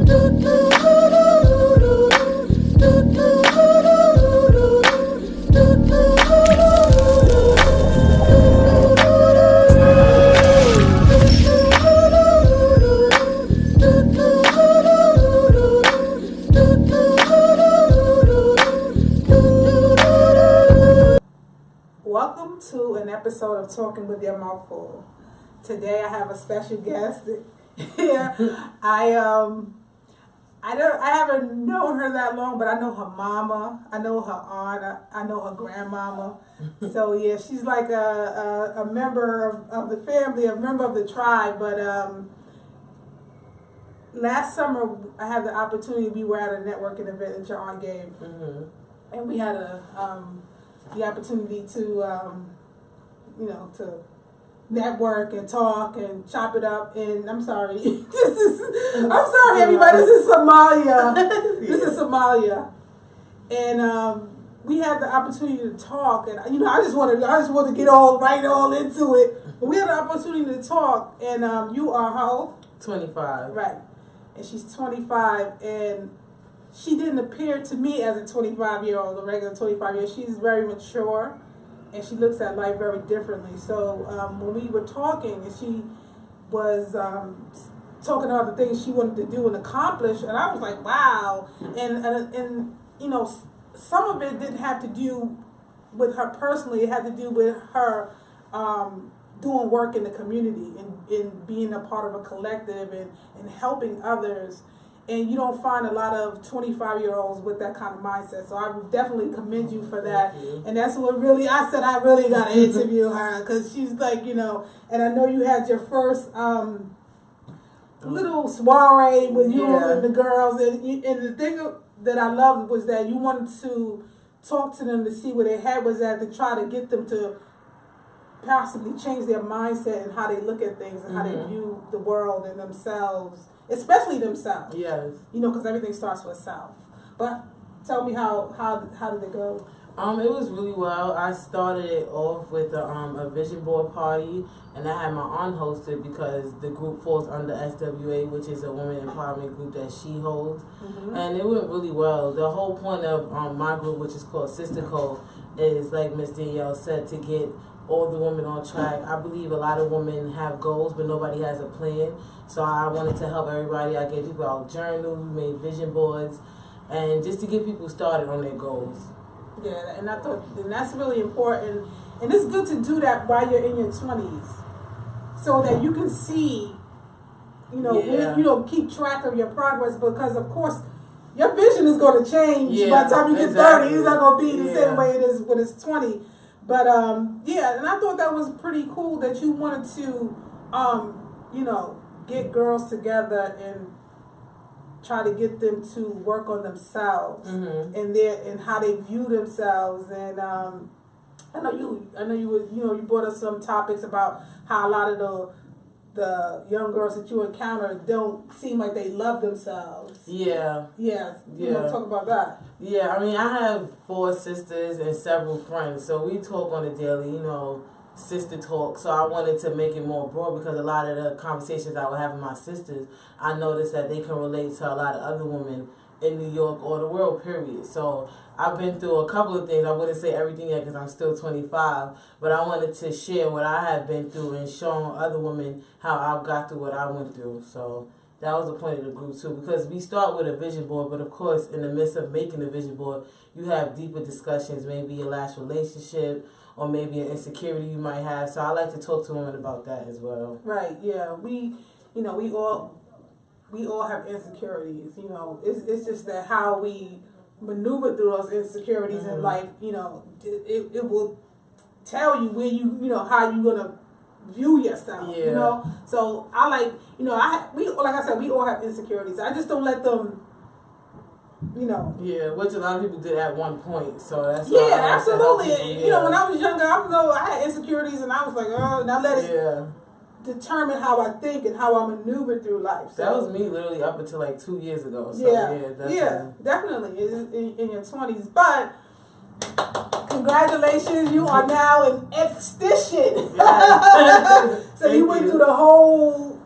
Welcome to an episode of Talking with Your Mouth Full. Today I have a special guest here. I haven't known her that long, but I know her mama, I know her aunt, I know her grandmama. So yeah, she's like a member of the family, a member of the tribe. But last summer I had the opportunity. We were at a networking event that your aunt gave, and we had the opportunity to to network and talk and chop it up. And I'm sorry, I'm sorry everybody, this is Somalia. This is Somalia. And we had the opportunity to talk, and I just want to get all into it. But we had the opportunity to talk, and you are how old? 25. Right. And she's 25, and she didn't appear to me as a 25-year-old, a regular 25-year-old. She's very mature, and she looks at life very differently. So when we were talking, and she was talking about the things she wanted to do and accomplish, and I was like, wow. And some of it didn't have to do with her personally. It had to do with her doing work in the community and being a part of a collective and helping others. And you don't find a lot of 25-year-olds with that kind of mindset. So I would definitely commend you for that. And that's what really, I said I really got to interview her, because she's like, and I know you had your first little soiree with you and the girls. And the thing that I loved was that you wanted to talk to them to see where their head was at, to try to get them to possibly change their mindset and how they look at things and how they view the world and themselves. Especially themselves. Yes. Because everything starts with self. But tell me how did it go? It was really well. I started it off with a vision board party, and I had my aunt host it because the group falls under SWA, which is a women empowerment group that she holds. And it went really well. The whole point of my group, which is called Sister Code, is, like Miss Danielle said, to get all the women on track. I believe a lot of women have goals, but nobody has a plan. So I wanted to help everybody. I gave people out journals, we made vision boards, and just to get people started on their goals. Yeah, and I thought, and that's really important. And it's good to do that while you're in your 20s, so that you can see, keep track of your progress. Because of course, your vision is going to change by the time you get 30. It's not going to be the same way it is when it's 20. But and I thought that was pretty cool that you wanted to, get girls together and try to get them to work on themselves and how they view themselves. And I know you brought up some topics about how a lot of the young girls that you encounter don't seem like they love themselves. Yeah. Yes. You want to talk about that? Yeah, I mean, I have 4 sisters and several friends, so we talk on a daily, sister talk. So I wanted to make it more broad, because a lot of the conversations I would have with my sisters, I noticed that they can relate to a lot of other women in New York or the world, period. So I've been through a couple of things. I wouldn't say everything yet because I'm still 25, but I wanted to share what I have been through and show other women how I got through what I went through. So that was the point of the group too, because we start with a vision board, but of course in the midst of making the vision board, you have deeper discussions, maybe your last relationship or maybe an insecurity you might have. So I like to talk to women about that as well. Right, yeah. We all have insecurities, It's just that how we maneuver through those insecurities in life, it will tell you where how you're going to view yourself, So I like, like I said, we all have insecurities. I just don't let them, Yeah, which a lot of people did at one point. So that's absolutely. When I was younger, I had insecurities, and I was like, now let it determine how I think and how I maneuver through life. So, that was me literally up until like 2 years ago. So definitely in your 20s. But congratulations, you are now an esthetician. So you went through the whole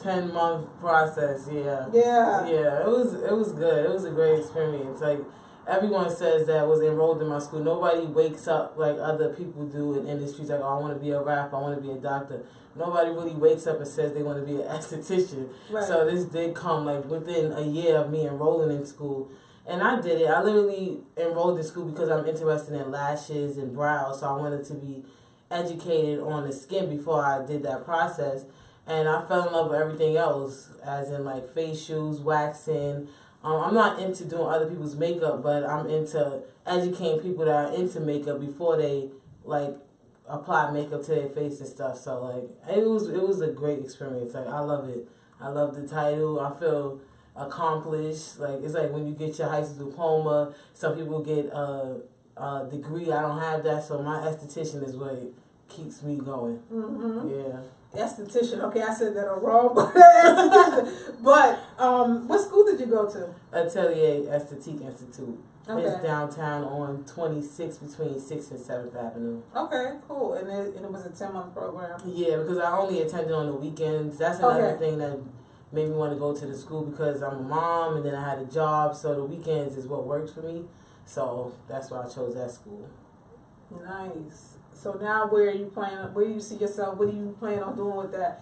10-month process. Yeah. Yeah. Yeah. It was good. It was a great experience. Like everyone says that was enrolled in my school. Nobody wakes up like other people do in industries. Like, oh, I want to be a rapper. I want to be a doctor. Nobody really wakes up and says they want to be an esthetician. Right. So this did come like within a year of me enrolling in school. And I did it. I literally enrolled in school because I'm interested in lashes and brows. So I wanted to be educated on the skin before I did that process. And I fell in love with everything else, as in like facials, waxing. I'm not into doing other people's makeup, but I'm into educating people that are into makeup before they like apply makeup to their face and stuff. So like it was a great experience. Like I love it. I love the title. I feel accomplished. Like it's like when you get your high school diploma. Some people get a degree. I don't have that, so my esthetician is what keeps me going. Mm-hmm. Yeah. Esthetician. Okay, I said that all wrong, but esthetician. But what school did you go to? Atelier Esthétique Institute. Okay. It's downtown on 26 between 6th and 7th Avenue. Okay, cool. And it was a 10-month program. Yeah, because I only attended on the weekends. That's another thing that made me want to go to the school, because I'm a mom and then I had a job, so the weekends is what works for me. So that's why I chose that school. Nice. So now where do you see yourself? What do you plan on doing with that?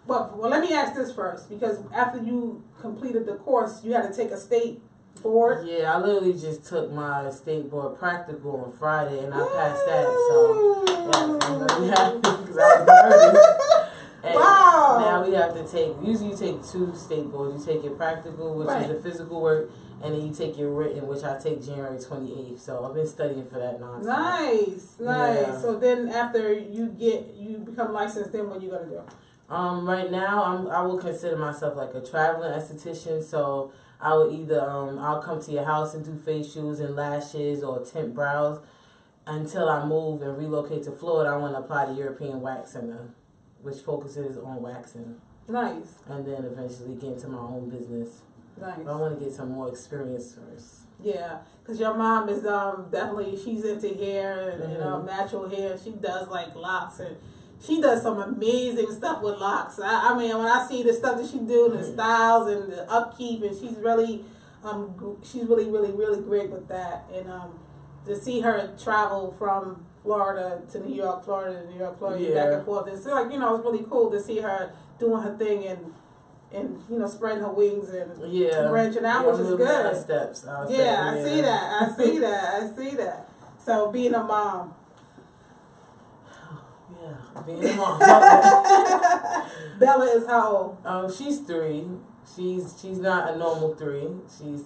Well, let me ask this first, because after you completed the course, you had to take a state board. Yeah, I literally just took my state board practical on Friday and I passed that. So yeah, I'm really happy because I was nervous. And wow. Now we have to usually you take 2 state boards. You take your practical, which is the physical work, and then you take your written, which I take January 28th. So I've been studying for that nonsense. Nice. Yeah. So then after you become licensed, then what are you going to do? Right now, I will consider myself like a traveling esthetician. So I will either I'll come to your house and do facials and lashes or tint brows until I move and relocate to Florida. I want to apply to European Wax Center, which focuses on waxing. Nice. And then eventually get into my own business. Nice. But I want to get some more experience first. Yeah, because your mom is definitely, she's into hair and natural hair. She does like locks, and she does some amazing stuff with locks. I mean, when I see the stuff that she do, the styles and the upkeep, and she's really really great with that. And to see her travel from Florida to New York, Florida to New York, Florida, back and forth, it's like, it's really cool to see her doing her thing and spreading her wings and branching out, which is good. Steps. I see that. So being a mom. Yeah, being a mom. Bella is how old? She's 3. She's not a normal 3. She's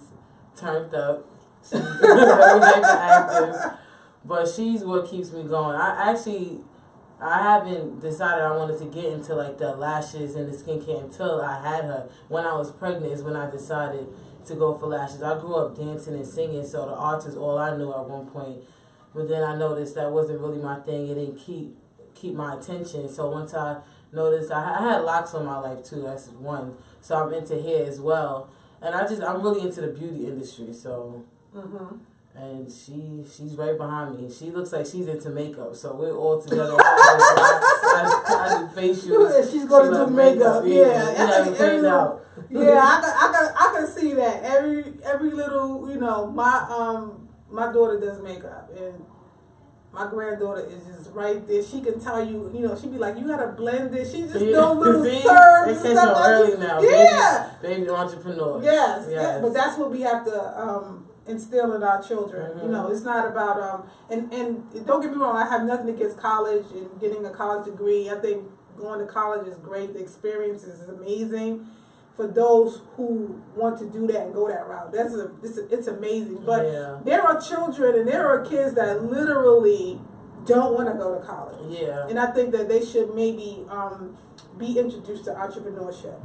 turned up. She's very hyperactive. But she's what keeps me going. I haven't decided I wanted to get into like the lashes and the skincare until I had her. When I was pregnant is when I decided to go for lashes. I grew up dancing and singing, so the arts is all I knew at one point. But then I noticed that wasn't really my thing. It didn't keep my attention. So once I noticed, I had locks on my life too. That's one. So I'm into hair as well, and I'm really into the beauty industry. So. And she's right behind me. She looks like she's into makeup, so we're all together. I do facials. She's going to do makeup. Yeah, Yeah, I can see that. Every little, my daughter does makeup, and my granddaughter is just right there. She can tell you, she be like, you gotta blend this. She just know little terms and stuff like that. Now. Yeah, baby entrepreneur. Yes, but that's what we have to instill in our children. It's not about and don't get me wrong, I have nothing against college and getting a college degree. I think going to college is great. The experience is amazing for those who want to do that and go that route. It's amazing. But there are children and there are kids that literally don't want to go to college. Yeah. And I think that they should maybe be introduced to entrepreneurship.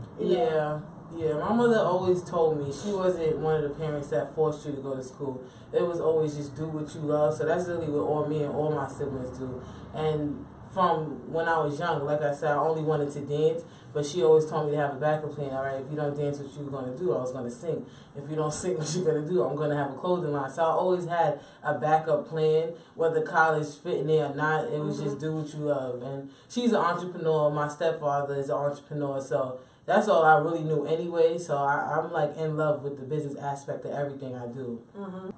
Yeah, my mother always told me she wasn't one of the parents that forced you to go to school. It was always just do what you love. So that's really what me and all my siblings do. And from when I was young, like I said, I only wanted to dance, but she always told me to have a backup plan. All right, if you don't dance, what you going to do? I was going to sing. If you don't sing, what you going to do? I'm going to have a clothing line. So I always had a backup plan, whether college fit in there or not. It was just do what you love. And she's an entrepreneur. My stepfather is an entrepreneur, so that's all I really knew anyway. So I'm like in love with the business aspect of everything I do. Mm-hmm.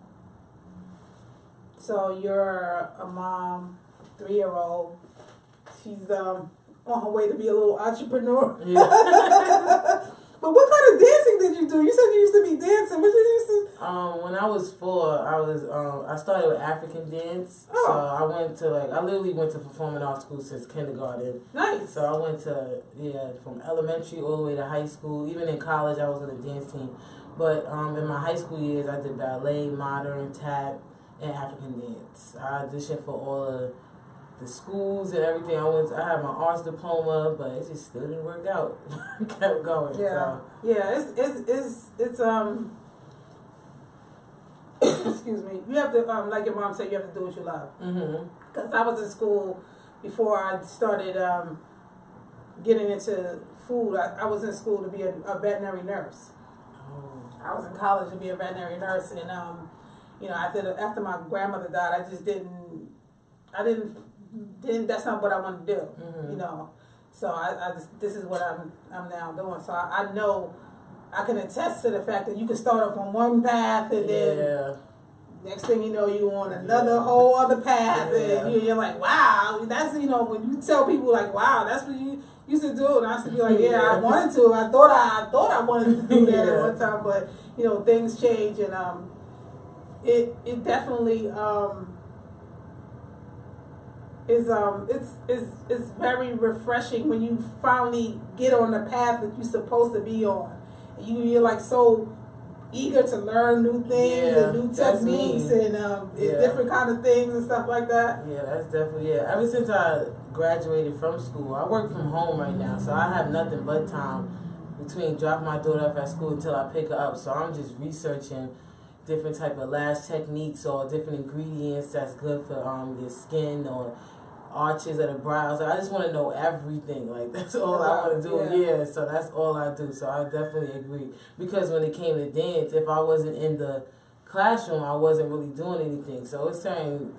So you're a mom, 3-year-old. She's on her way to be a little entrepreneur. Yeah. But what kind of dancing did you do? You said you used to be dancing. What you used to? When I was 4, I started with African dance. Oh. So I literally went to performing arts school since kindergarten. Nice. So I went to from elementary all the way to high school. Even in college, I was on a dance team. But in my high school years, I did ballet, modern, tap, and African dance. I auditioned for all of the schools and everything. I had my arts diploma, but it just still didn't work out. Kept going. Yeah, so. yeah. It's excuse me. You have to like your mom said, you have to do what you love. Mm-hmm. Because I was in school before I started getting into food. I was in school to be a veterinary nurse. Oh. I was in college to be a veterinary nurse, and after my grandmother died, I didn't. That's not what I wanted to do. Mm-hmm. So I just, this is what I'm now doing. So I know I can attest to the fact that you can start off on one path and then next thing you know you on another whole other path and you're like, wow, that's when you tell people like, wow, that's what you used to do, and I used to be like, yeah, I wanted to. I thought I wanted to do that at one time, but things change, and it definitely it's very refreshing when you finally get on the path that you're supposed to be on. You're like so eager to learn new things and new techniques and different kind of things and stuff like that. Yeah, that's definitely Ever since I graduated from school, I work from home right now, so I have nothing but time between dropping my daughter off at school until I pick her up. So I'm just researching different type of lash techniques or different ingredients that's good for your skin or arches of the brows. I just want to know everything. Like, that's all I want to do. Yeah, so that's all I do. So I definitely agree. Because when it came to dance, if I wasn't in the classroom, I wasn't really doing anything. So it's certain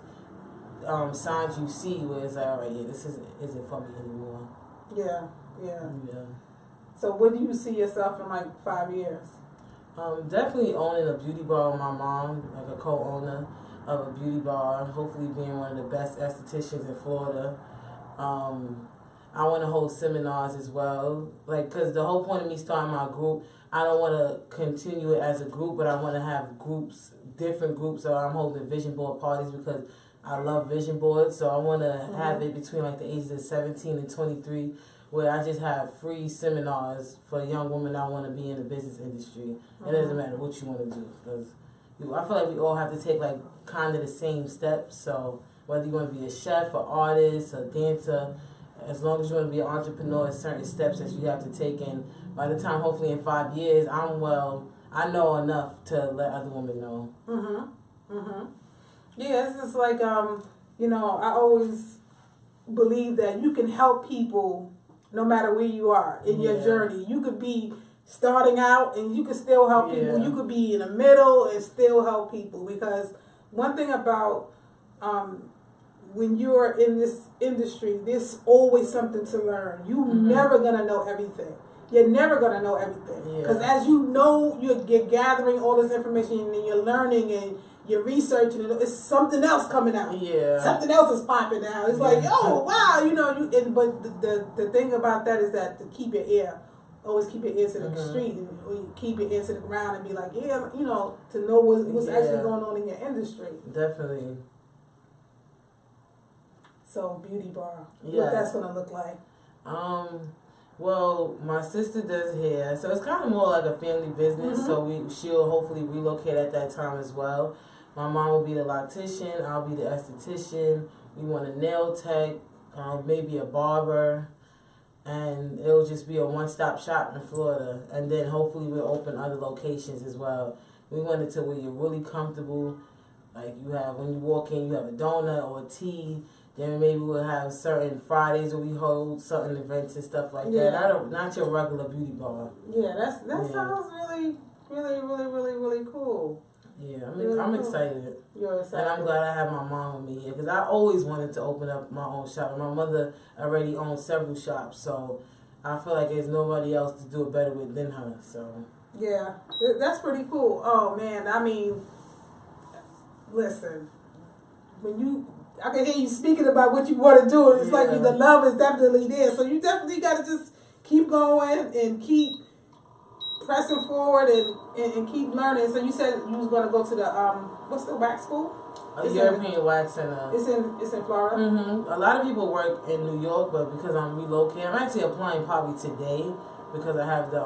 signs you see where it's like, all right, this isn't for me anymore. Yeah. Yeah. So where do you see yourself in like 5 years? Definitely owning a beauty bar with my mom, like a co-owner of a beauty bar, hopefully being one of the best estheticians in Florida. I want to hold seminars as well, like, because the whole point of me starting my group, I don't want to continue it as a group, but I want to have groups, different groups. So I'm holding vision board parties because I love vision boards. So I want to have it between like the ages of 17 and 23, where I just have free seminars for young women that want to be in the business industry. It doesn't matter what you want to do, because I feel like we all have to take like kind of the same steps. So whether you want to be a chef, or artist, or dancer, as long as you want to be an entrepreneur, there's certain steps that you have to take. And by the time, hopefully in 5 years, I know enough to let other women know. Yeah, it's just like I always believe that you can help people no matter where you are in your journey. You could be starting out and you could still help people. You could be in the middle and still help people, because one thing about when you're in this industry, there's always something to learn. You're never going to know everything. You're never going to know everything. Because as you know, you're gathering all this information and you're learning and you're researching it. It's something else coming out. Yeah. Something else is popping out. It's like, oh, wow, but the thing about that is that to keep your ear, always keep your ear to the street, and keep your ear to the ground and be like, to know what's actually going on in your industry. Definitely. So, beauty bar, what that's going to look like? Well, my sister does hair, so it's kind of more like a family business. So she'll hopefully relocate at that time as well. My mom will be the loctician. I'll be the esthetician. We want a nail tech, maybe a barber, and it'll just be a one-stop shop in Florida. And then hopefully we'll open other locations as well. We want it to where you're really comfortable. Like when you walk in, you have a donut or a tea. Then maybe we'll have certain Fridays where we hold certain events and stuff like that. Not your regular beauty bar. Yeah, that sounds really, really, really, really, really cool. Yeah, I'm excited. You're excited. And I'm glad I have my mom with me here, because I always wanted to open up my own shop. My mother already owns several shops, so I feel like there's nobody else to do it better with than her. So yeah, that's pretty cool. Oh man, I mean, listen, I can hear you speaking about what you want to do, and it's like the love is definitely there. So you definitely got to just keep going and keep pressing forward and keep learning. So you said you was going to go to the what's the wax school? European Wax Center. It's in Florida. Mm-hmm. A lot of people work in New York, but because I'm relocating, I'm actually applying probably today because I have the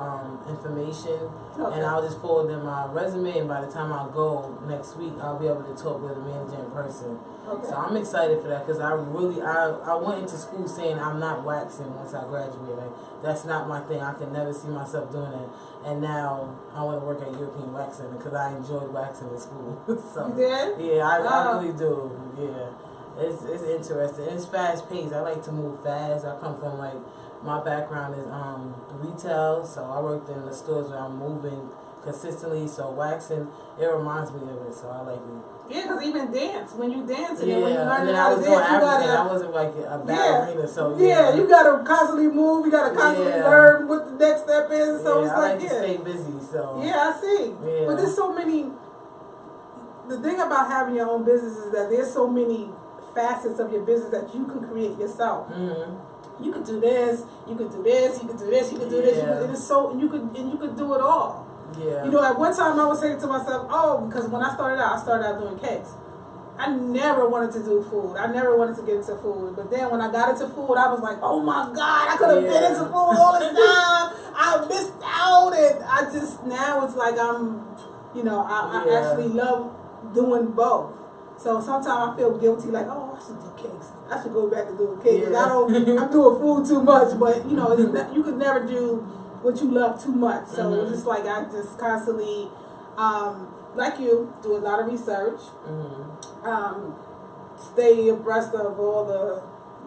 information, and I'll just forward them my resume. And by the time I go next week, I'll be able to talk with a manager in person. Okay. So I'm excited for that because I went into school saying I'm not waxing once I graduate. Like, that's not my thing. I can never see myself doing it. And now I want to work at European Wax Center because I enjoyed waxing in school. So, you did? Yeah, I really do. Yeah, it's interesting. It's fast paced. I like to move fast. I come from my background is retail, so I worked in the stores where I'm moving consistently. So waxing, it reminds me of it. So I like it. Yeah, because even dance, when you dance and when you learn and then how I to was dance, doing African. I wasn't like a ballerina, so yeah, you gotta constantly move. You gotta constantly learn what the next step is. So it's I like to stay busy. So yeah, I see. Yeah. But there's so many. The thing about having your own business is that there's so many facets of your business that you can create yourself. Mm-hmm. You could do this. You could do this. You could do this. You could do this. It is so you could do it all. Yeah. You know, at one time I was saying to myself, because when I started out doing cakes. I never wanted to do food. I never wanted to get into food. But then when I got into food, I was like, oh my God, I could have been into food all the time. I missed out. And I just, now it's like I actually love doing both. So sometimes I feel guilty, like, I should do cakes. I should go back to doing cakes. Yeah. I'm doing food too much. But, you could never do what you love too much. So it's just like I just constantly, like you, do a lot of research. Stay abreast of all the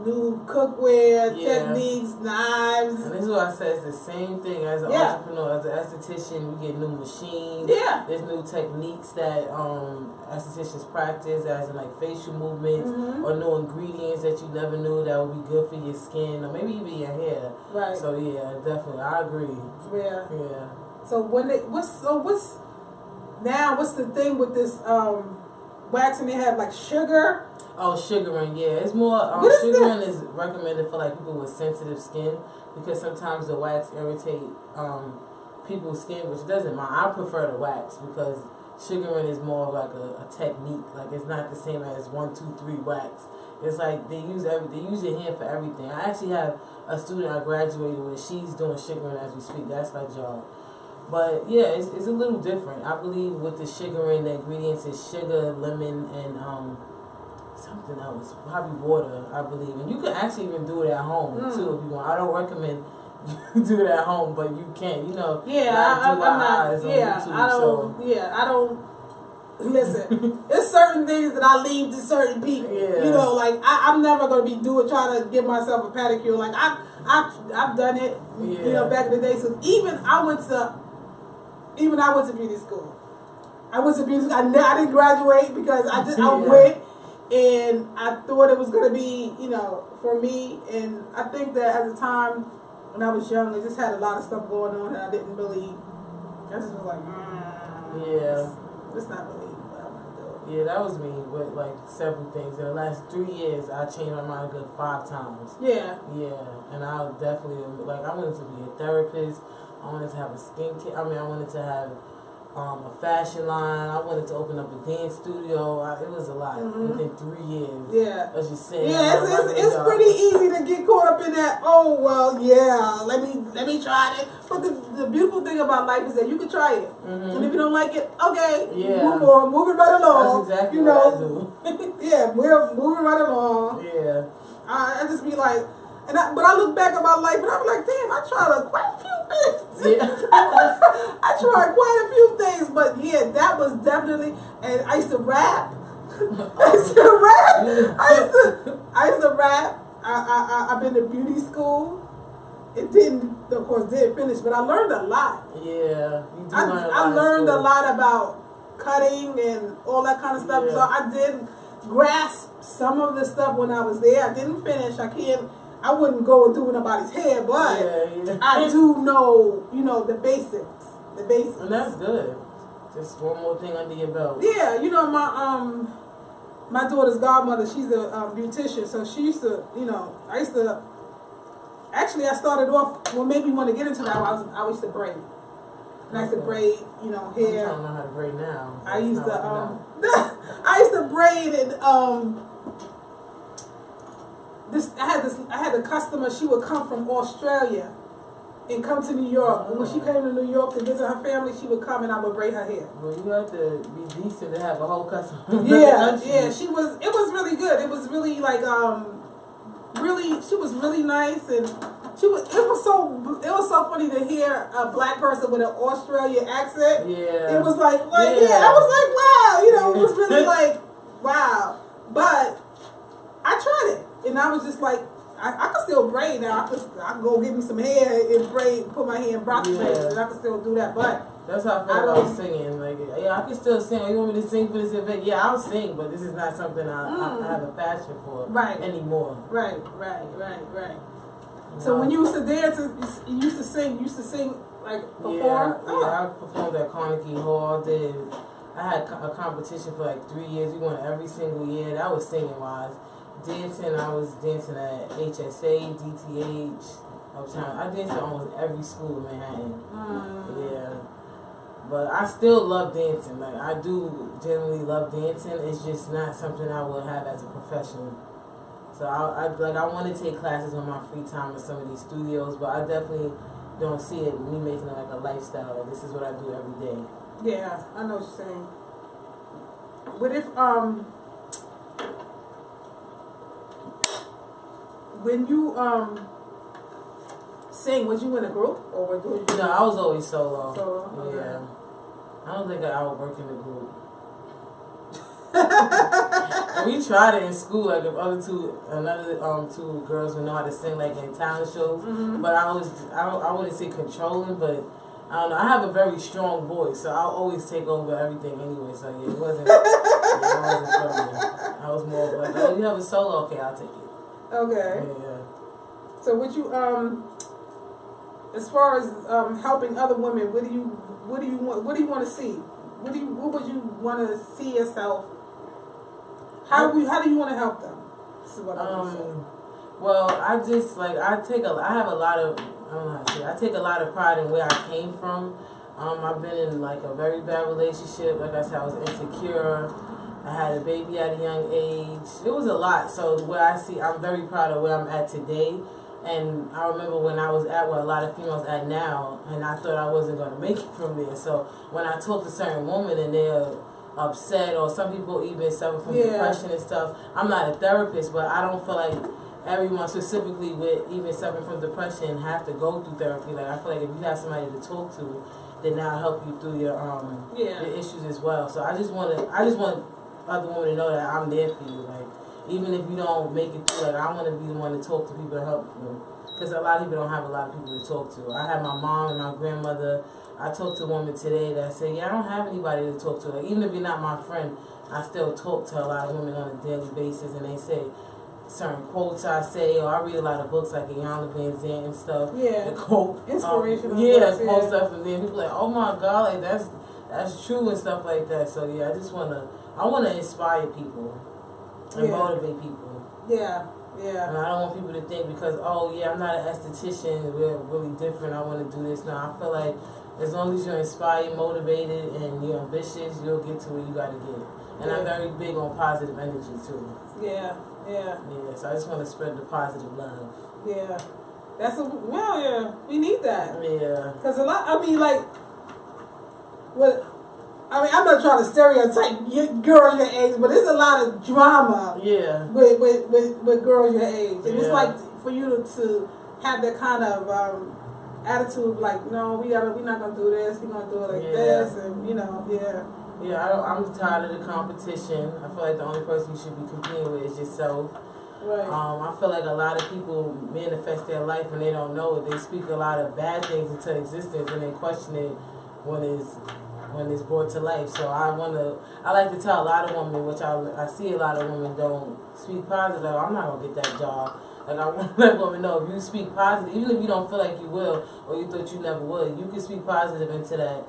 new cookware, techniques, knives. And this is what I said, it's the same thing as an entrepreneur, as an esthetician. We get new machines. Yeah. There's new techniques that estheticians practice, as in like facial movements, or new ingredients that you never knew that would be good for your skin, or maybe even your hair. Right. So yeah, definitely, I agree. Yeah. Yeah. So what's the thing with this waxing? They have like sugar. Oh, sugaring, yeah. It's more, sugaring is recommended for like people with sensitive skin because sometimes the wax irritate people's skin, which doesn't mind. I prefer the wax because sugaring is more of like a technique. Like it's not the same as 1, 2, 3 wax. It's like they use your hand for everything. I actually have a student I graduated with. She's doing sugaring as we speak. That's her job. But yeah, it's a little different. I believe with the sugaring, the ingredients is sugar, lemon, and something else, probably water, I believe. And you can actually even do it at home too if you want. I don't recommend you do it at home, but you can. I don't. Listen, there's certain things that I leave to certain people. Yeah. Like I'm never gonna be trying to give myself a pedicure. Like I've done it. Back in the day. So even I went to beauty school. I didn't graduate because I went. And I thought it was going to be, for me. And I think that at the time when I was young, I just had a lot of stuff going on and I didn't really, I just was like, it's not really what I want to do. Yeah, that was me with like several things. In the last 3 years, I changed my mind a good 5 times. Yeah. Yeah, and I definitely, I wanted to be a therapist. I wanted to have a skincare, I wanted to have a fashion line. I wanted to open up a dance studio. It was a lot within 3 years. Yeah. As you said. Yeah, it's pretty easy to get caught up in that. Oh well, yeah. Let me try it. But the beautiful thing about life is that you can try it, and if you don't like it, okay, move on, move it right along. That's exactly what I do. Yeah, we're moving right along. Yeah. I just be like. But I look back at my life and I'm like, damn, I tried quite a few things. Yeah. I tried quite a few things, but yeah, that was definitely. And I used to rap. I used to rap. I've been to beauty school. It of course, didn't finish, but I learned a lot. Yeah, you do I learned a lot about cutting and all that kind of stuff. Yeah. So I did grasp some of the stuff when I was there. I didn't finish. I wouldn't go and do nobody's hair, but I do know, you know, the basics. The basics. And that's good. Just one more thing under your belt. Yeah, you know, my daughter's godmother, she's a beautician, so she used to, you know, actually I started off, well, made me want to get into that. I used to braid. And I used to braid, you know, hair. I don't know how to braid now. I used to I used to braid and I had a customer, she would come from Australia and come to New York. And when she came to New York to visit her family, she would come and I would braid her hair. Well, you have to be decent to have a whole customer. Yeah, yeah. It was really good. It was really like she was really nice, and it was so funny to hear a black person with an Australian accent. Yeah. It was like I was like, wow, you know, it was really like, wow. But I tried it, and I was just like, I could still braid now. I could go get me some hair and braid, put my hair in Brock braids, and I could still do that. But that's how I felt about singing. Like, yeah, I can still sing. You want me to sing for this event? Yeah, I'll sing, but this is not something I have a passion for anymore. Right. So when you used to dance, you used to sing like perform. Yeah, I performed at Carnegie Hall. I had a competition for like 3 years. We won every single year. That was singing wise. Dancing, I was dancing at HSA, DTH, Uptown. I danced at almost every school in Manhattan. Yeah. But I still love dancing. Like, I do generally love dancing. It's just not something I would have as a profession. So I want to take classes on my free time in some of these studios, but I definitely don't see it me making it like a lifestyle. Like, this is what I do every day. Yeah, I know what you're saying. But if when you sing, was you in a group or were you? No, I was always solo. Solo, okay. Yeah. I don't think I would work in a group. We tried it in school, like if another two girls would know how to sing, like in talent shows. But I wouldn't say controlling, but I don't know. I have a very strong voice, so I'll always take over everything anyway. So yeah, it wasn't. It wasn't for me. I was more like, oh, you have a solo, okay, I'll take it. Okay. Yeah. So would you as far as helping other women, what do you want to see? What would you want to see yourself? How do you want to help them? This is what I'm saying. Well, I have a lot of, I don't know how to say it. I take a lot of pride in where I came from. I've been in like a very bad relationship. Like I said, I was insecure. I had a baby at a young age. It was a lot. So I'm very proud of where I'm at today. And I remember when I was at where a lot of females at now, and I thought I wasn't going to make it from there. So when I talk to certain women and they're upset, or some people even suffer from depression and stuff, I'm not a therapist, but I don't feel like everyone specifically with even suffering from depression have to go through therapy. Like, I feel like if you have somebody to talk to, then that'll help you through your issues as well. So I just want other women to know that I'm there for you. Like, even if you don't make it through, like, I want to be the one to talk to people to help them. Because a lot of people don't have a lot of people to talk to. I have my mom and my grandmother. I talked to a woman today that said, I don't have anybody to talk to. Like, even if you're not my friend, I still talk to a lot of women on a daily basis, and they say certain quotes I say, or I read a lot of books like Iyanla Vanzant and stuff. Yeah. The quote. Inspirational books, quote stuff, and then people like, oh my God, like that's true and stuff like that. So yeah, I want to inspire people and motivate people. Yeah. Yeah. And I don't want people to think because, oh yeah, I'm not an esthetician, we're really different, I want to do this. No, I feel like as long as you're inspired, motivated, and you're ambitious, you'll get to where you got to get. And I'm very big on positive energy too. Yeah. So I just want to spread the positive love. Yeah. We need that. Yeah. Because I'm not trying to stereotype girls your age, but there's a lot of drama. Yeah. With girls your age, and it's like for you to have that kind of attitude, like, no, we're not gonna do this. We're gonna do it like this, and Yeah, I'm tired of the competition. I feel like the only person you should be competing with is yourself. Right. I feel like a lot of people manifest their life and they don't know it. They speak a lot of bad things into existence and they question it when it's brought to life. So I like to tell a lot of women, which I see a lot of women don't speak positive. I'm not gonna get that job. Like, I want to let women know, if you speak positive, even if you don't feel like you will, or you thought you never would, you can speak positive into that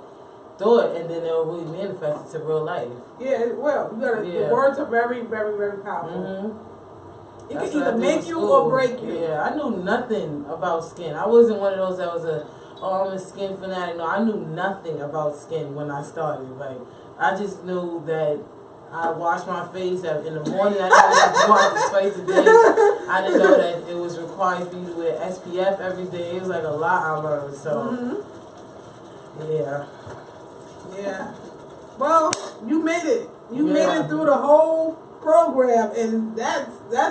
thought, and then it'll really manifest into real life. Yeah, it will. The words are very, very, very powerful. Mm-hmm. It can either make you or break you. Yeah, I knew nothing about skin. I wasn't one of those that was I'm a skin fanatic. No, I knew nothing about skin when I started. Like, I just knew that I wash my face in the morning. I didn't wash it twice a day. I didn't know that it was required for you to wear SPF every day. It was like a lot I learned. So, yeah. Yeah. Well, you made it. You made it through the whole program, and that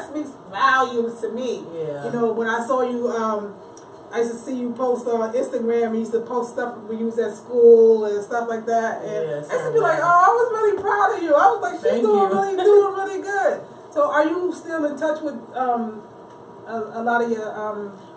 speaks volumes to me. Yeah. You know, when I saw you, I used to see you post on Instagram. You used to post stuff when you was at school and stuff like that. And I used to be like, oh, I was really proud of you. I was like, she's doing really good. So, are you still in touch with a lot of your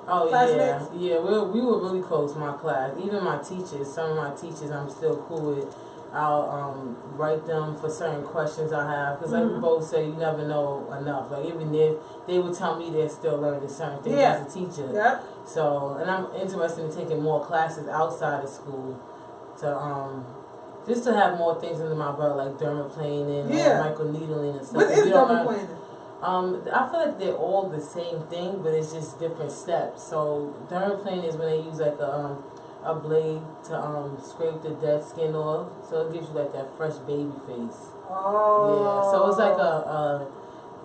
classmates? Yeah. We were really close. My class, even my teachers. Some of my teachers, I'm still cool with. I'll write them for certain questions I have, because like we both say, you never know enough. Like, even if they would tell me they're still learning certain things as a teacher. Yep. So, and I'm interested in taking more classes outside of school to just to have more things under my belt, like dermaplaning and microneedling and stuff. What is dermaplaning? I feel like they're all the same thing, but it's just different steps. So dermaplaning is when they use like a blade to scrape the dead skin off, so it gives you like that fresh baby face. Oh. Yeah. So it's like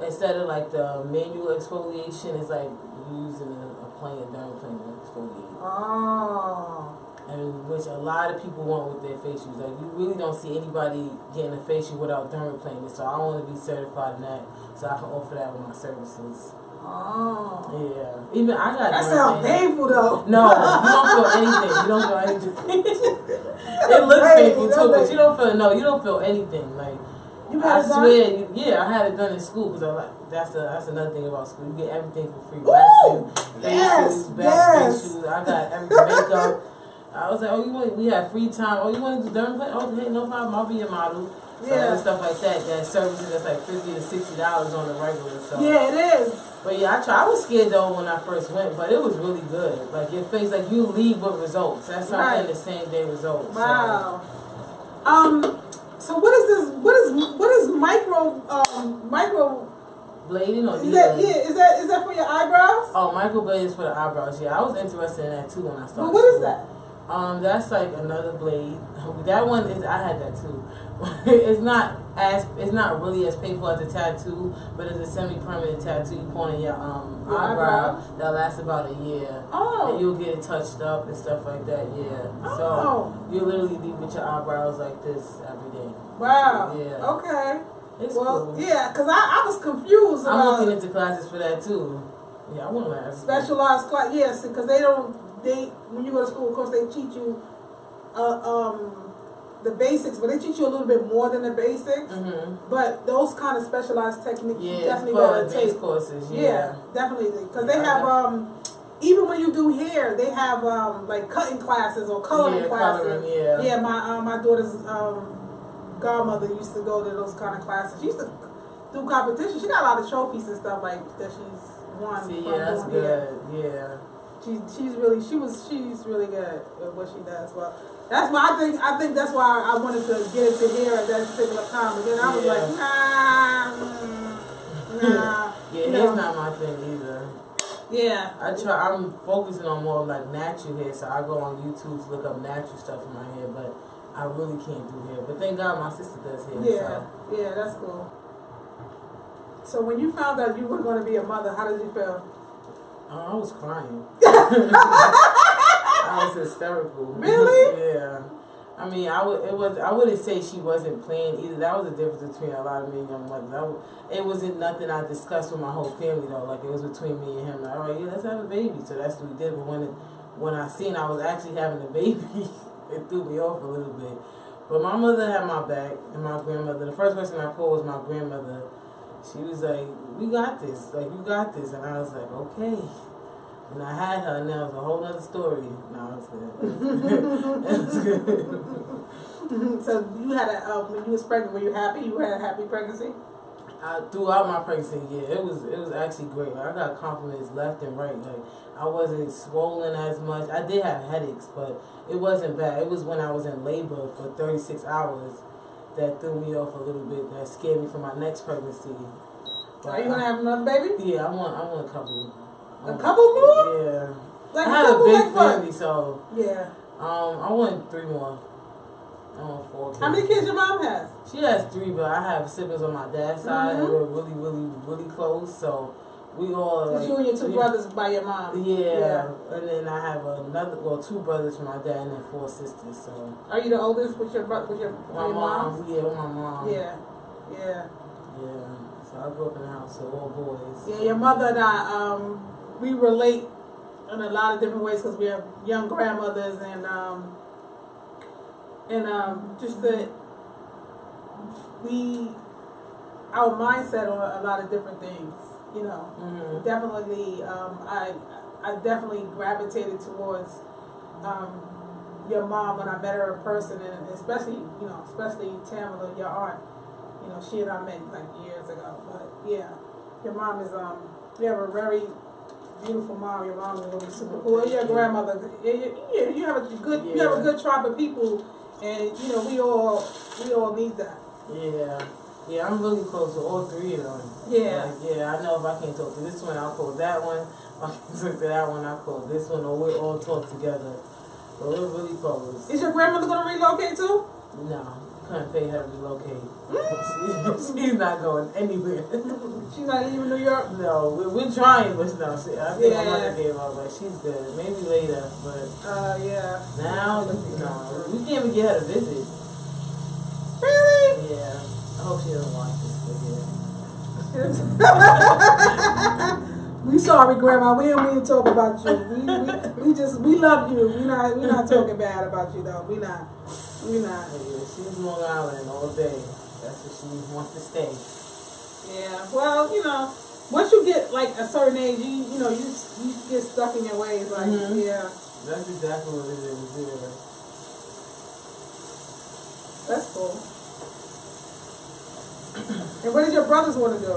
instead of like the manual exfoliation, it's like using a plain dermaplane to exfoliate. Oh. And which a lot of people want with their facials. Like, you really don't see anybody getting a facial without dermaplaning. So I want to be certified in that, so I can offer that with my services. Oh. Yeah. Even I got that sounds painful though. No, you don't feel anything. You don't feel anything. It looks painful too, but you don't feel anything. Like, I swear, I had it done in school, because I'm like, that's another thing about school. You get everything for free. Waxing, facials, back facials. I got everything, makeup. I was like, oh, we have free time. Oh, you want to do dermaplane? Oh, hey, no problem. I'll be your model. So and stuff like that. That services that's like $50 to $60 on the regular. So yeah, it is. But yeah, I was scared though when I first went, but it was really good. Like, your face, like, you leave with results. That's not in the same day results. Wow. So what is this? What is micro blading or is that for your eyebrows? Oh, microblading is for the eyebrows. Yeah, I was interested in that too when I started. But what is that? That's like another blade. That one is, I had that too. It's not really as painful as a tattoo, but it's a semi-permanent tattoo you put on your eyebrow that lasts about a year. Oh. And you'll get it touched up and stuff like that. Yeah. Oh. So you literally leave with your eyebrows like this every day. Wow. Yeah. Okay. It's cool. Yeah, because I was confused. I'm looking into classes for that too. Yeah, I want to learn. Specialized class, yes, because when you go to school, of course, they teach you the basics, but they teach you a little bit more than the basics. But those kind of specialized techniques, you definitely gotta take courses. Yeah, definitely, because they have even when you do hair, they have like cutting classes or coloring classes. Yeah, my daughter's godmother used to go to those kind of classes. She used to do competition. She got a lot of trophies and stuff like that. She's won. See, yeah, that's good. Yeah. She's really good at what she does. Well, that's why I think that's why I wanted to get into hair at that particular time. But then I was like, nah. Yeah, hair's not my thing either. Yeah. I'm focusing on more like natural hair, so I go on YouTube to look up natural stuff in my hair, but I really can't do hair. But thank God my sister does hair. Yeah, yeah, that's cool. So when you found out you were going to be a mother, how did you feel? I was crying. I was hysterical. Really? Yeah. I mean, I wouldn't say she wasn't playing either. That was the difference between a lot of me and young mothers. It wasn't nothing I discussed with my whole family though. Like, it was between me and him. Like, all right, yeah, let's have a baby. So that's what we did. But when I seen I was actually having a baby, it threw me off a little bit. But my mother had my back, and my grandmother. The first person I called was my grandmother. She was like, "We got this. Like, you got this." And I was like, "Okay." And I had her, and that was a whole other story. No, it's good. It was good. So you had when you was pregnant, were you happy? You had a happy pregnancy? Throughout my pregnancy, yeah, it was actually great. Like, I got compliments left and right. Like, I wasn't swollen as much. I did have headaches, but it wasn't bad. It was when I was in labor for 36 hours that threw me off a little bit. That scared me for my next pregnancy. But are you gonna have another baby? Yeah, I want a couple. A couple more? Yeah. Like I had a big like family, what? so yeah. I want 3 more. I want 4 kids. How many kids your mom has? She has 3, but I have siblings on my dad's side, and we're really, really, really close. So we all. Like, you and your 2 brothers by your mom. Yeah, and then I have 2 brothers from my dad, and then 4 sisters. So. Are you the oldest with your mom? Yeah, with my mom. Yeah, yeah. Yeah. So I grew up in a house of all boys. Yeah, your mother and I, we relate in a lot of different ways because we have young grandmothers and just that our mindset on a lot of different things, you know. Mm-hmm. Definitely, I definitely gravitated towards your mom when I met her in person, and especially Tamala, your aunt. You know, she and I met like years ago, but yeah, your mom is you have a very beautiful mom. Your mom is really super cool. Your grandmother, you have a good tribe of people, and you know we all need that. Yeah. Yeah, I'm really close to all 3 of them. Yeah. Like, yeah, I know if I can't talk to this one, I'll call that one. If I can't talk to that one, I'll call this one, or we'll all talk together. So we're really close. Is your grandmother going to relocate too? No, couldn't pay her to relocate. She's not going anywhere. She's not leaving New York? No, we're trying, but no. I think my mother gave up, but she's good. Maybe later, but yeah. now, no, we can't even get her to visit. Really? Yeah. I hope she doesn't watch this, but yeah. We sorry, Grandma. We don't mean to talk about you. We love you. We not talking bad about you though. We not. Yeah, she's Long Island all day. That's where she wants to stay. Yeah. Well, you know, once you get like a certain age, you get stuck in your ways. Like, yeah. That's exactly what it is. Yeah. That's cool. And what did your brothers want to do?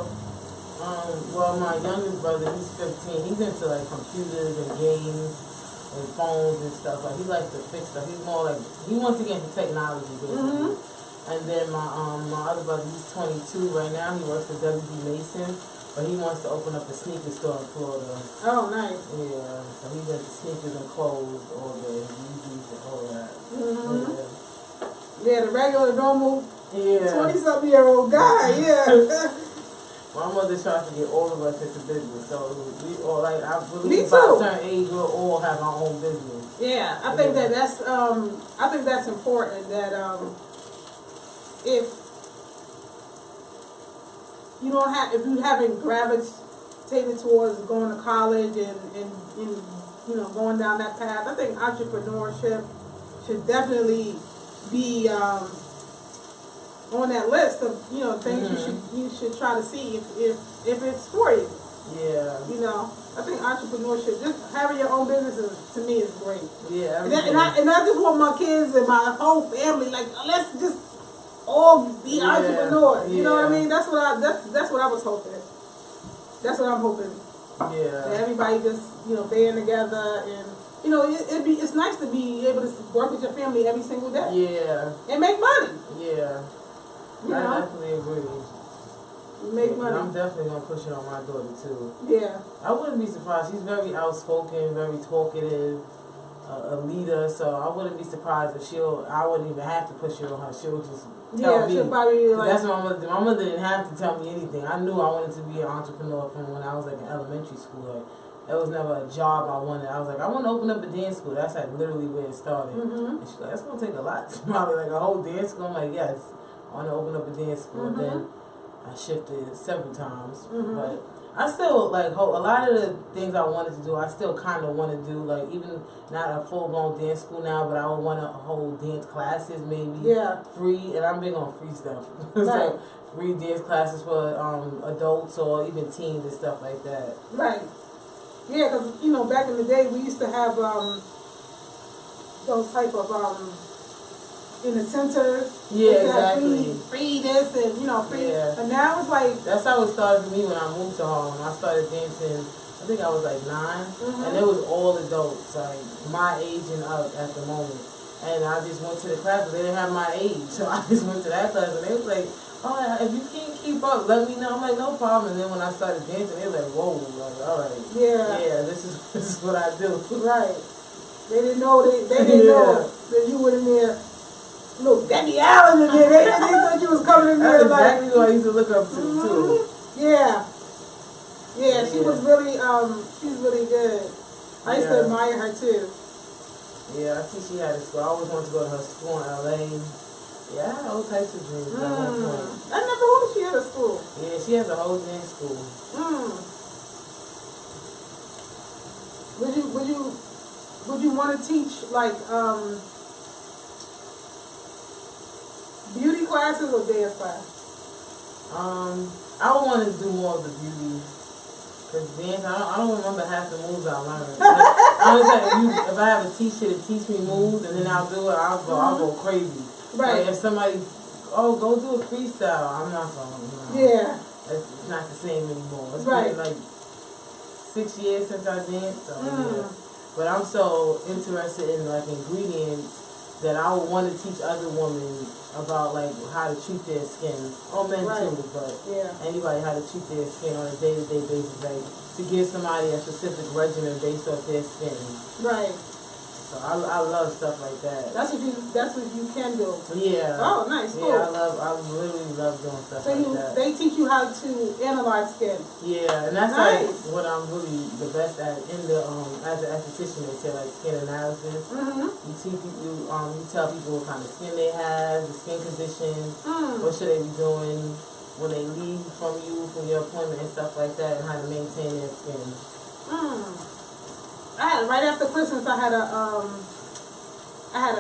Well, my youngest brother, he's 15. He's into like computers and games and phones and stuff. Like he likes to fix stuff. He's more like he wants to get into technology basically. And then my other brother, he's 22 right now. He works for WB Mason, but he wants to open up a sneaker store in Florida. Oh, nice. Yeah, so he's into sneakers and clothes, all the Yeezys and all that. Yeah, the regular, normal 20-something-year-old guy. Yeah. My mother tries to get all of us into business, so we all like I believe Me by too. a certain age we'll all have our own business. Yeah, I think that's important. That if you haven't gravitated towards going to college and you know going down that path, I think entrepreneurship should definitely be on that list of things you should try to see if it's for you. Yeah. You know, I think entrepreneurship, just having your own business to me is great. Yeah. And I just want my kids and my whole family let's just all be entrepreneurs. You know what I mean? That's what I was hoping. That's what I'm hoping. Yeah. That everybody just band together and. It's nice to be able to work with your family every single day. Yeah. And make money. Yeah. I definitely agree. Make money. I'm definitely going to push it on my daughter, too. Yeah. I wouldn't be surprised. She's very outspoken, very talkative, a leader, so I wouldn't be surprised if I wouldn't even have to push it on her. She'll just tell me. She'll probably that's what my mother did. My mother didn't have to tell me anything. I knew I wanted to be an entrepreneur from when I was in elementary school. It was never a job I wanted. I was like, I want to open up a dance school. That's literally where it started. And she's like, that's going to take a lot. Probably like a whole dance school. I'm like, yes, I want to open up a dance school. And then I shifted several times. But I still, a lot of the things I wanted to do, I still kind of want to do. Like, even not a full-blown dance school now, but I would want to hold dance classes maybe. Yeah. Free. And I'm big on free stuff. So, free dance classes for adults or even teens and stuff like that. Right. Yeah, because, back in the day, we used to have those type of, in the centers. Yeah, exactly. Free this and free. Yeah. And now it's like that's how it started for me when I moved to Harlem. I started dancing. I think I was like 9, and it was all adults, like my age and up at the moment. And I just went to the class, but they didn't have my age, so I just went to that class, and they was like, "Oh, if you can't keep up, let me know." I'm like, "No problem." And then when I started dancing, they were like, "Whoa, like, all right, yeah, this is what I do." Right. They didn't know they didn't know that you were in there. Look, Danielle in there. They thought you was coming in there. That's exactly who I used to look up to too. Yeah. Yeah, she was really good. I used to admire her too. Yeah, I see she had a school. I always wanted to go to her school in LA. Yeah, I had all types of dreams at one point. I never knew she had a school. Yeah, she has a whole dance school. Would you want to teach like beauty classes or dance class? I would want to do more of the beauty. Cause dance, I don't remember half the moves I learned. Honestly, if I have a teacher to teach me moves and then I'll do it, I'll go crazy. Right. Like if somebody, go do a freestyle, I'm not going. Yeah. It's not the same anymore. It's right. been like 6 years since I danced. So, yeah. But I'm so interested in like ingredients that I would want to teach other women about like how to treat their skin, or men too, but anybody how to treat their skin on a day-to-day basis, like to give somebody a specific regimen based off their skin. Right. So I love stuff like that. That's what you can do. Yeah. Oh, nice. Cool. Yeah, I literally love doing stuff like that. They teach you how to analyze skin. Yeah, and that's like what I'm really the best at in the as an esthetician. They say like skin analysis. You teach people, you tell people what kind of skin they have, the skin condition, what should they be doing when they leave from your appointment and stuff like that, and how to maintain their skin. Right after Christmas, I had a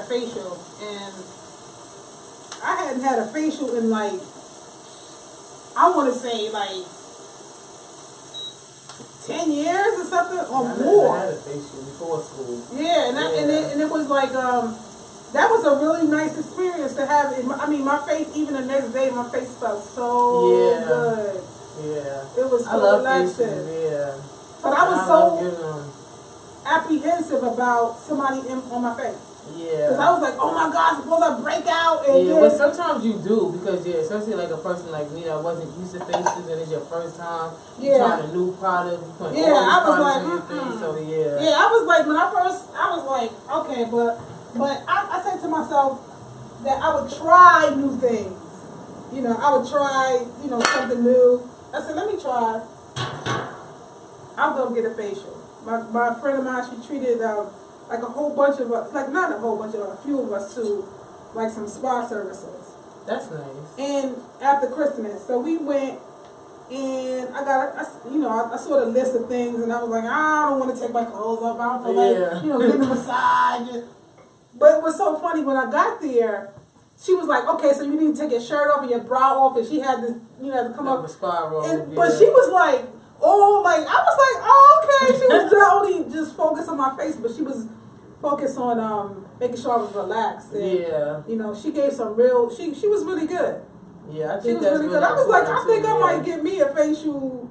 facial, and I hadn't had a facial in like, I want to say like 10 years or something or more. I had a facial before school. Yeah, and it was like that was a really nice experience to have. My face, even the next day, my face felt so good. Yeah, it was so relaxing. Facials, yeah, but I was so apprehensive about somebody on my face. Yeah. Because I was like, oh my God, suppose I break out. And but sometimes you do, because especially like a person like me that wasn't used to faces and it's your first time trying a new product, putting all these products on your face. So I was like, when I was like, okay, but I said to myself that I would try new things. I would try, something new. I said, let me try. I'll go get a facial. My friend of mine, she treated like a whole bunch of us, like not a whole bunch of us, a few of us to like some spa services. That's nice. And after Christmas, so we went, and I saw the list of things, and I was like, I don't want to take my clothes off. I don't feel like getting a massage. But it was so funny when I got there. She was like, okay, so you need to take your shirt off and your bra off, and she had this, to come up. A spa roll. But she was like, I was like, oh, okay. She was not only just focused on my face, but she was focused on making sure I was relaxed. And, she gave some real. She was really good. Yeah, I think she was really good. I was like, I think I might get me a facial,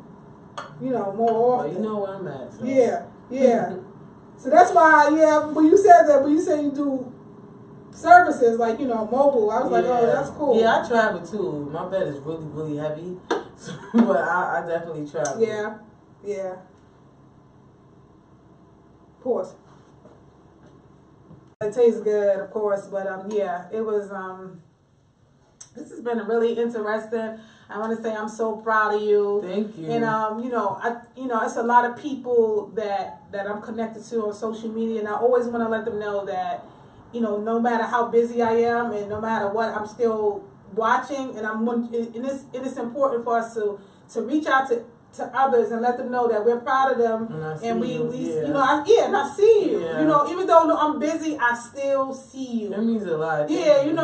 more often. Well, you know where I'm at. So. Yeah. So that's why, when you said you do services like mobile, I was like, oh, that's cool. Yeah, I travel too. My bed is really, really heavy. But I definitely travel. Yeah. Pause. It tastes good, of course, but it was this has been really interesting. I want to say I'm so proud of you. Thank you. And it's a lot of people that I'm connected to on social media, and I always want to let them know that no matter how busy I am and no matter what, I'm still watching, and it's important for us to reach out to others and let them know that we're proud of them, and I see you. Even though I'm busy, I still see you. That means a lot. And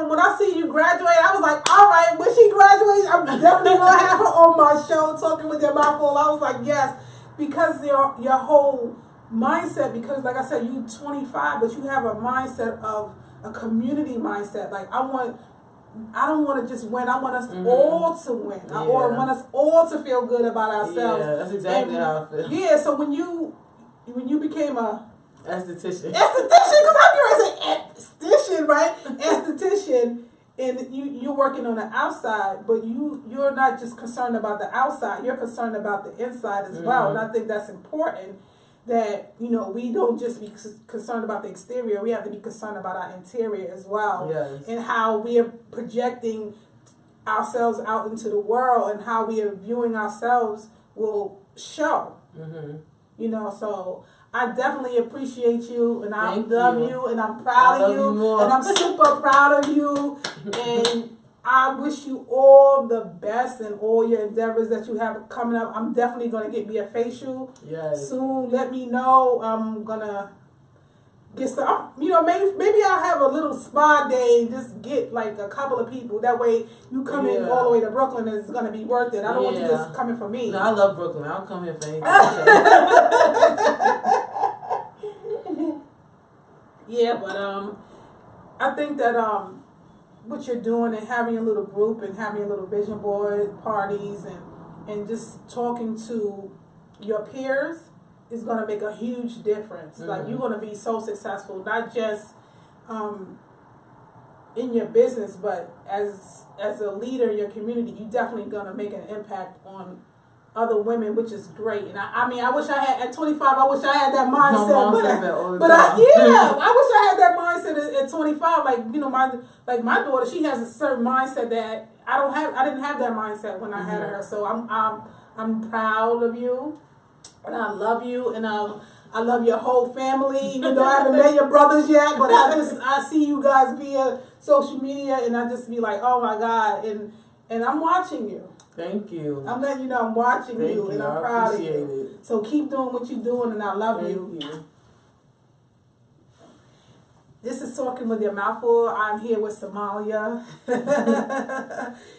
when I see you graduate, I was like, all right, when she graduates, I'm definitely gonna have her on my show talking with your mouth full. I was like, yes, because your whole mindset, because like I said, you 25, but you have a mindset of a community mindset. Like I want I don't want to just win. I want us all to win. I want us all to feel good about ourselves. Yeah, that's exactly how I feel. Yeah, so when you became a esthetician, because I'm here as an esthetician, right? Esthetician, and you're working on the outside, but you're not just concerned about the outside. You're concerned about the inside as well, and I think that's important. That, you know, we don't just be concerned about the exterior, we have to be concerned about our interior as well. Yes. And how we are projecting ourselves out into the world, and how we are viewing ourselves will show. You know, so I definitely appreciate you, and I love you, and I'm proud of you, and I'm super proud of you, and I wish you all the best in all your endeavors that you have coming up. I'm definitely going to get me a facial soon. Let me know. I'm going to get some, you know, maybe I'll have a little spa day and just get like a couple of people. That way you come in all the way to Brooklyn and it's going to be worth it. I don't want you just coming for me. No, I love Brooklyn. I'll come here for anything. Yeah, but I think that what you're doing and having a little group and having a little vision board parties and just talking to your peers is going to make a huge difference. Like, you're going to be so successful, not just in your business, but as a leader in your community. You definitely going to make an impact on other women, which is great. And I mean, I wish I had, at 25, I wish I had that mindset. I wish I had that mindset at 25. Like, you know, my daughter, she has a certain mindset that I didn't have that mindset when I had her. So I'm proud of you, and I love you, and I love your whole family, even though I haven't met your brothers yet. But I see you guys via social media, and I just be like, oh my God, and I'm watching you. Thank you. I'm letting you know I'm watching you, and I'm proud of you. So keep doing what you're doing, and I love you. Thank you. This is Talking with Your Mouth Full. I'm here with Somalia.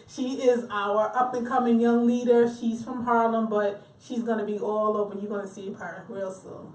She is our up-and-coming young leader. She's from Harlem, but she's going to be all over. You're going to see her real soon.